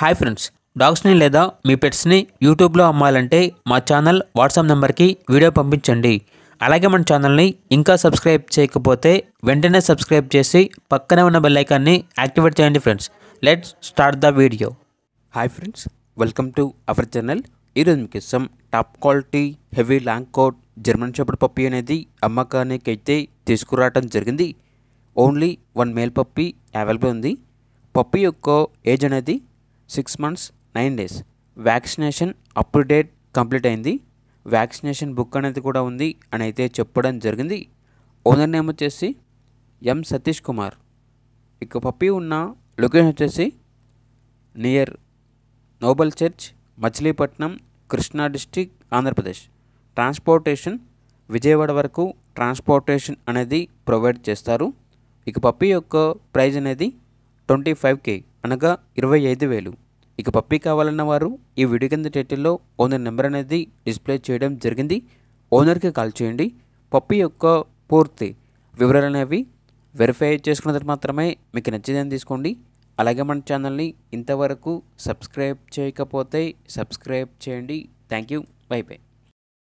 Hi friends, డాగ్స్ని లేదా మీ పెట్స్ని యూట్యూబ్లో అమ్మాలంటే మా ఛానల్ వాట్సాప్ నెంబర్కి వీడియో పంపించండి. అలాగే మన ఛానల్ని ఇంకా సబ్స్క్రైబ్ చేయకపోతే వెంటనే సబ్స్క్రైబ్ చేసి పక్కనే ఉన్న బెల్ ఐకాన్ని యాక్టివేట్ చేయండి friends. Let's start the video. Hi friends, welcome to our channel. ఈరోజు మీకు ఇష్టం top quality heavy long coat German shepherd puppy అనేది అమ్మకానికి అయితే తీసుకురావడం జరిగింది. ఓన్లీ 1 మేల్ పప్పీ అవైలబుల్ ఉంది. పప్పీ యొక్క ఏజ్ అనేది 6 months 9 days. Vaccination up to date complete అయింది. వ్యాక్సినేషన్ బుక్ అనేది కూడా ఉంది అని అయితే చెప్పడం జరిగింది. ఓనర్ నేమ్ వచ్చేసి ఎం సతీష్ కుమార్. ఇక పప్పీ ఉన్న లొకేషన్ వచ్చేసి near Nobel church, Machilipatnam, Krishna district, Andhra Pradesh. Transportation Vijayawada వరకు ట్రాన్స్పోర్టేషన్ అనేది ప్రొవైడ్ చేస్తారు. ఇక పప్పీ యొక్క ప్రైజ్ అనేది 25K అనగా 25,000. ఇక పప్పీ కావాలన్న వారు ఈ వీడియో కింద టైటిల్లో ఓనర్ నెంబర్ అనేది డిస్ప్లే చేయడం జరిగింది. ఓనర్కి కాల్ చేయండి. పప్పీ యొక్క పూర్తి వివరాలు అనేవి వెరిఫై చేసుకున్న తర్వాత మాత్రమే మీకు నచ్చేదని తీసుకోండి. అలాగే మన ఛానల్ని ఇంతవరకు సబ్స్క్రైబ్ చేయకపోతే సబ్స్క్రైబ్ చేయండి. Thank you. By by.